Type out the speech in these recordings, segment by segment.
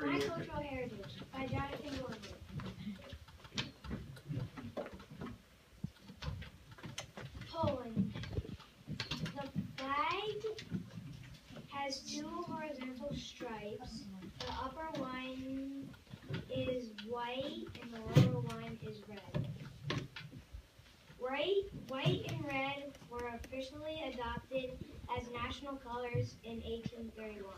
My Cultural Heritage by Jonathan Gormley. Poland. The flag has two horizontal stripes. The upper one is white and the lower one is red. White and red were officially adopted as national colors in 1831.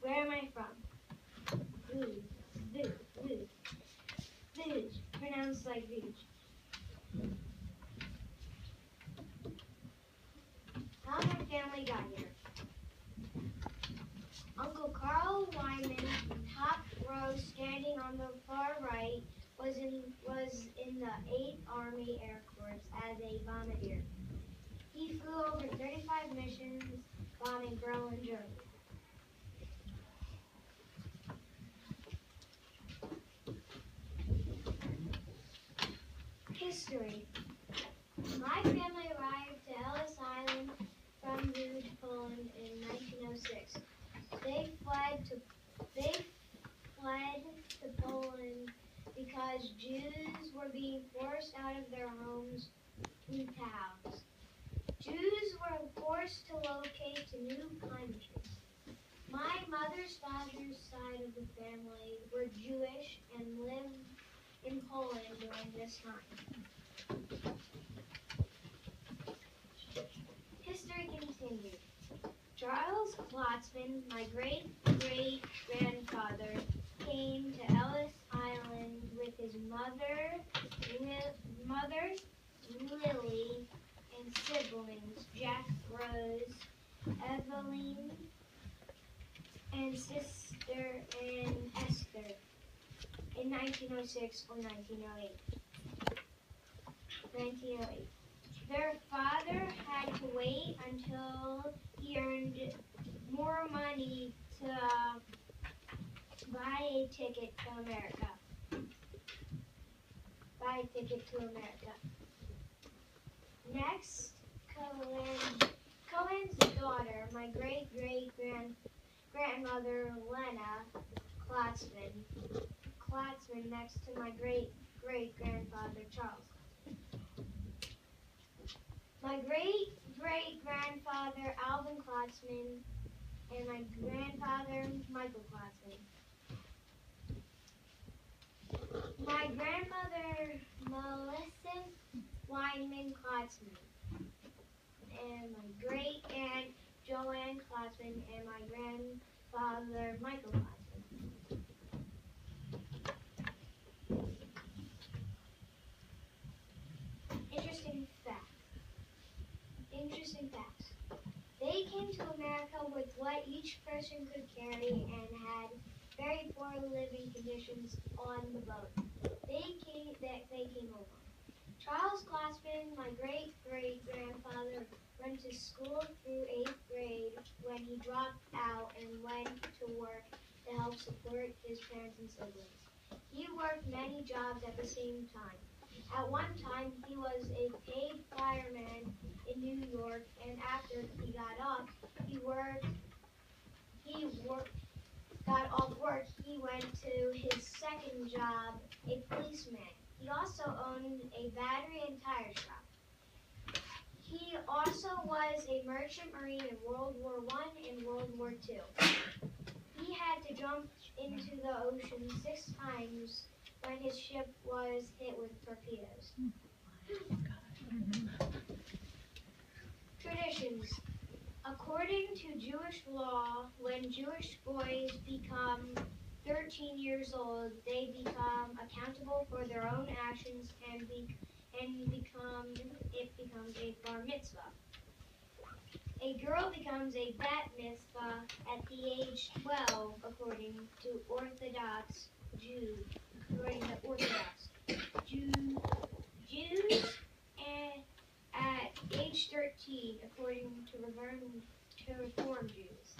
Where am I from? Village, pronounced like village. How my family got here. Uncle Carl Wyman, top row, standing on the far right, was in the 8th Army Air Corps as a bombardier. He flew over 35 missions bombing Berlin, Germany. History. My family arrived to Ellis Island from Lodz, Poland in 1906. They fled to Poland because Jews were being forced out of their homes and towns. Jews were forced to locate to new countries. My mother's father's side of the family were Jewish and lived in Poland during this time. History continued. Charles Klotzman, my great-great-grandfather, came to Ellis Island with his mother Lily, and siblings Jack, Rose, Evelyn, and sister and Esther in 1906 or 1908. Their father had to wait until he earned more money to buy a ticket to America. Next, Cohen's daughter, my great-great-grandmother Lena Klotzman, next to my great-great-grandfather Charles. My great-great-grandfather Alvin Klotzman and my grandfather Michael Klotzman. My grandmother Melissa Weinman Klotzman and my great-aunt Joanne Klotzman and my grandfather Michael Klotzman. Interesting facts. They came to America with what each person could carry and had very poor living conditions on the boat. They came over. Charles Klotzman, my great-great-grandfather, went to school through 8th grade when he dropped out and went to work to help support his parents and siblings. He worked many jobs at the same time. At one time, he was a paid fireman in New York, and after he got off work, he went to his second job, a policeman. He also owned a battery and tire shop. He also was a merchant marine in World War I and World War II. He had to jump into the ocean 6 times when his ship was hit with torpedoes. Traditions. According to Jewish law, when Jewish boys become 13 years old, they become accountable for their own actions and it becomes a bar mitzvah. A girl becomes a bat mitzvah at the age 12, according to Orthodox Jews. Jews at age 13, according to Reform Jews.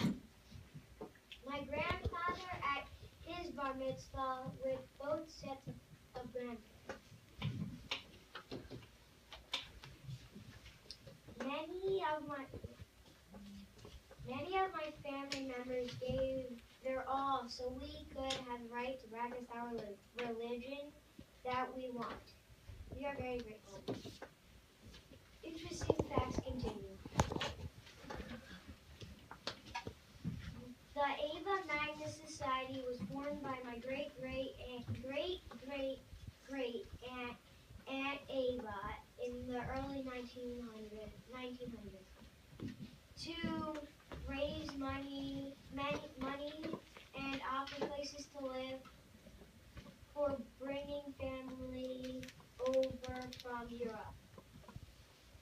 My grandfather at his bar mitzvah with both sets of grandparents. Many of my family members gave their all so we could have the right to practice our religion that we want. We are very grateful. Interesting facts continue. The Ava Magnus Society was formed by my great-great-great-great-aunt Ava in the early 1900s to raise money and offer places to live for bringing families over from Europe.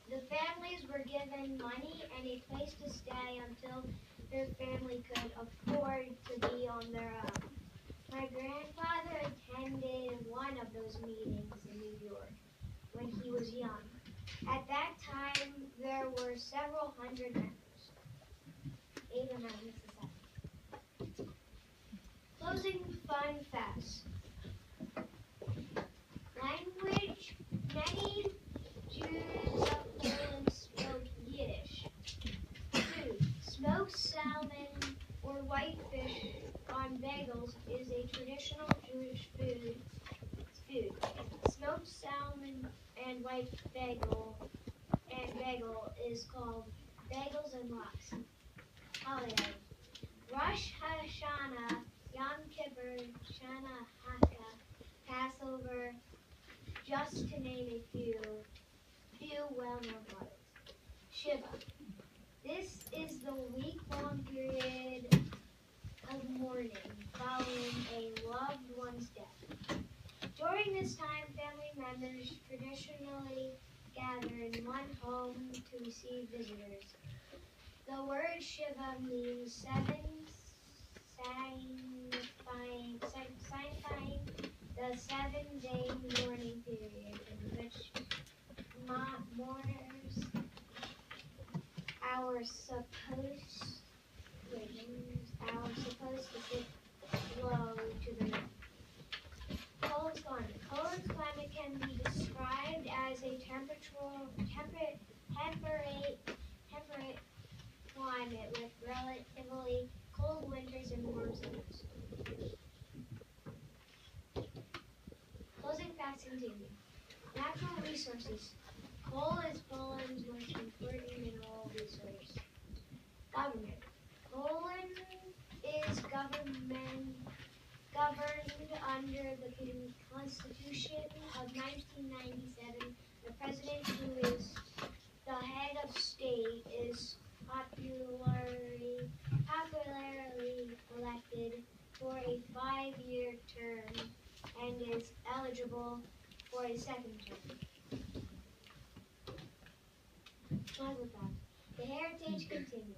The families were given money and a place to stay until their family could afford to be on their own. My grandfather attended one of those meetings in New York when he was young. At that time, there were several hundred members. Ava Magnus Society. Closing fun facts. Language. Many Jews of Poland spoke Yiddish. Food. Smoked salmon or whitefish on bagels is a traditional Jewish food. Smoked salmon and white bagel is called bagels and lox. Holiday. Rosh Hashanah, Yom Kippur, Shana Hanukkah, Passover, just to name a few well-known holidays. Shiva. This is the week-long period of mourning following a loved one's death. During this time, family members traditionally gather in one home to receive visitors. The word Shiva means signifying the 7-day mourning period in which mourners are supposed to sit low to the ground. Poland's climate. Poland's climate can be described as a temperate climate with relatively cold winters and warm summers. Closing facts continue. Natural resources. Coal is Poland's most important mineral resource. Government. Poland is governed under the Constitution of 1997. The president, who is the head of state, is popularly elected for a 5-year term and is eligible for a second term. The heritage continues.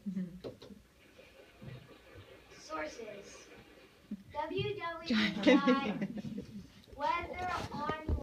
Sources. www.